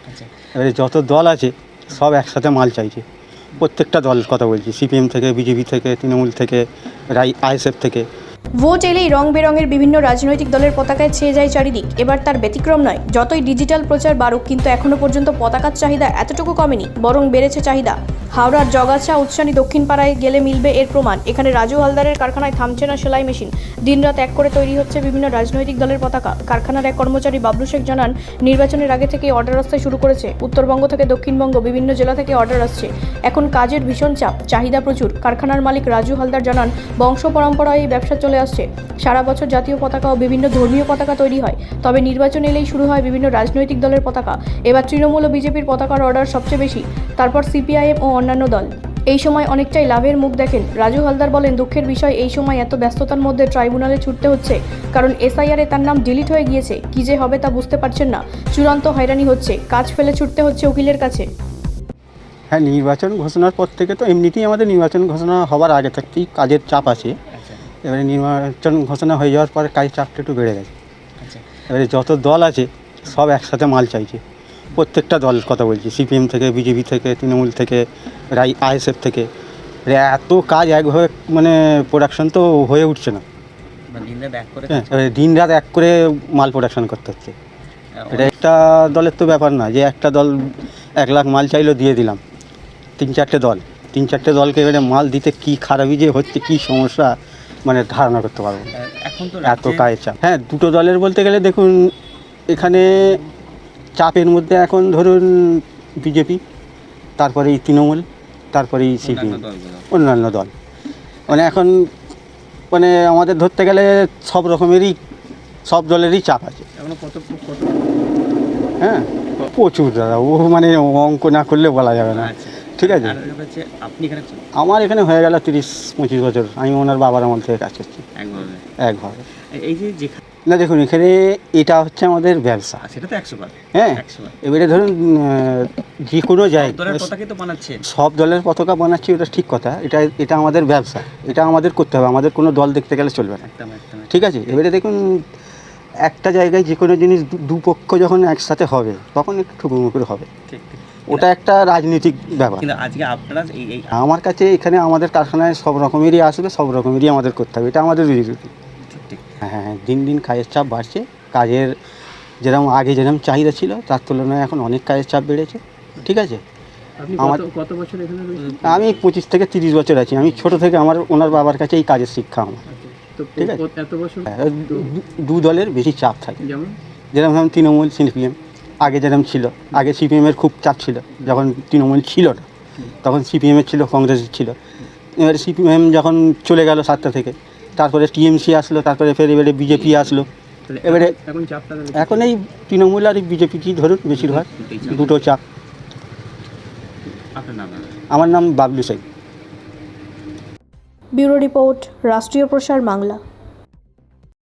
আচ্ছা, এবারে যত দল আছে সব একসাথে মাল চাইছে, প্রত্যেকটা দলের কথা বলছি, সিপিএম থেকে, বিজেপি থেকে, তৃণমূল থেকে, আইএসএফ থেকে। ভোট এলেই রং বেরঙের বিভিন্ন রাজনৈতিক দলের পতাকায় ছেয়ে যায় চারিদিক। এবার তার ব্যতিক্রম নয়। যতই ডিজিটাল প্রচার বাড়ুক, কিন্তু এখনো পর্যন্ত পতাকার চাহিদা এতটুকু কমেনি, বরং বেড়েছে চাহিদা। হাওড়ার জগাছা উৎসানি দক্ষিণ পাড়ায় গেলে মিলবে এর প্রমাণ। এখানে রাজু হালদারের কারখানায় থামছে না সেলাই মেশিন। দিনরাত এক করে তৈরি হচ্ছে বিভিন্ন রাজনৈতিক দলের পতাকা। কারখানার এক কর্মচারী বাবলু শেখ জানান, নির্বাচনের আগে থেকে অর্ডার আসতে শুরু করেছে। উত্তরবঙ্গ থেকে দক্ষিণবঙ্গ বিভিন্ন জেলা থেকে অর্ডার আসছে। এখন কাজের ভীষণ চাপ, চাহিদা প্রচুর। কারখানার মালিক রাজু হালদার জানান, বংশ পরম্পরায় এই ব্যবসা চলে আসছে। সারা বছর জাতীয় পতাকা ও বিভিন্ন ধর্মীয় পতাকা তৈরি হয়, তবে নির্বাচন এলেই শুরু হয় বিভিন্ন রাজনৈতিক দলের পতাকা। এবার তৃণমূল ও বিজেপির পতাকার অর্ডার সবচেয়ে বেশি, তারপর সিপিআইএম ও অন্যান্য দল। এই সময় অনেকটাই লাভের মুখ দেখেন রাজু হালদার। বলেন, দুঃখের বিষয় এই সময় এত ব্যস্ততার মধ্যে ট্রাইব্যুনালে ছুটতে হচ্ছে, কারণ এসআইআরে তার নাম ডিলিট হয়ে গিয়েছে। কি যে হবে তা বুঝতে পারছেন না, চূড়ান্ত হয়রানি হচ্ছে, কাজ ফেলে ছুটতে হচ্ছে উকিলের কাছে। হ্যাঁ, নির্বাচন ঘোষণার পর থেকে তো এমনিতেই আমাদের নির্বাচন ঘোষণা হওয়ার আগে থেকেই কাজের চাপ আছে। আচ্ছা, এবারে নির্বাচন ঘোষণা হয়ে যাওয়ার পরে কাজের চাপটা একটু বেড়ে গেছে। আচ্ছা, এবারে যত দল আছে সব একসাথে মাল চাইছে, প্রত্যেকটা দলের কথা বলছি, সিপিএম থেকে, বিজেপি থেকে, তৃণমূল থেকে, আইএসএফ থেকে। এত কাজ একভাবে মানে প্রোডাকশন তো হয়ে উঠছে না। মানে দিনরাত এক করে হ্যাঁ, এবারে দিন রাত এক করে মাল প্রোডাকশন করতে হচ্ছে। এটা একটা দলের তো ব্যাপার না যে একটা দল 1 লাখ মাল চাইলো দিয়ে দিলাম। 3-4টে দলকে এবারে মাল দিতে কী খারাপই যে হচ্ছে, কী সমস্যা মানে ধারণা করতে পারবো না। এখন তো এত কাজের চাপ। হ্যাঁ, দুটো দলের বলতে গেলে দেখুন, এখানে চাপের মধ্যে এখন ধরুন বিজেপি, তারপরে এই তৃণমূল, তারপরে এই সিপিএম, অন্যান্য দল। মানে এখন মানে আমাদের ধরতে গেলে সব দলেরই চাপ আছে। এখনো কত হ্যাঁ, প্রচুর দাদা, ও মানে অঙ্ক না করলে বলা যাবে না। আচ্ছা, ঠিক আছে, আর হচ্ছে আপনি এখানে আমার এখানে হয়ে গেল 30-25 বছর। আমি ওনার বাবার আমল থেকে কাজ করছি একভাবে। এই যে যেখানে না দেখুন, এখানে এটা হচ্ছে আমাদের ব্যবসা। সেটা তো 100 বার। হ্যাঁ, এবারে ধরুন যে কোনো জায়গায় পতাকাই তো বানাচ্ছে, সব দলের পতাকা বানাচ্ছি, ওটা ঠিক কথা। এটা আমাদের ব্যবসা, এটা আমাদের করতে হবে, আমাদের কোনো দল দেখতে গেলে চলবে না। ঠিক আছে, এবারে দেখুন একটা জায়গায় যে কোনো জিনিস দুপক্ষ যখন একসাথে হবে তখন একটু ঠুকুমুকুর হবে, ওটা একটা রাজনৈতিক ব্যাপার। কিন্তু আজকে আপনারা আমার কাছে এখানে আমাদের কারখানায় সব রকমেরই আসবে, সব রকমেরই আমাদের করতে হবে, এটা আমাদের রীতি। হ্যাঁ, দিন দিন কাজের চাপ বাড়ছে। কাজের আগে যেরকম চাহিদা ছিল তার তুলনায় এখন অনেক কাজের চাপ বেড়েছে। ঠিক আছে, আমার কত বছর এখানে আমি 25 থেকে 30 বছর আছি। আমি ছোট থেকে ওনার বাবার কাছে এই কাজের শিক্ষা আমার। ঠিক আছে, এত বছর দু দলের বেশি চাপ থাকে, যেরকম তৃণমূল, সিপিএম। আগে যেরকম ছিল, আগে সিপিএমের খুব চাপ ছিল, যখন তৃণমূল ছিল না তখন সিপিএমের ছিল, কংগ্রেসের ছিল। এবারে সিপিএম যখন চলে গেল 7টা থেকে, তারপরে টিএমসি আসলো, তারপরে ফের এবারে বিজেপি আসলো। এবারে এখন এই তৃণমূল আর বিজেপি কি ধরুন বেশিরভাগ দুটো চাপ। আমার নাম বাবলু শেখ। ব্যুরো রিপোর্ট, রাষ্ট্রীয় প্রসার বাংলা।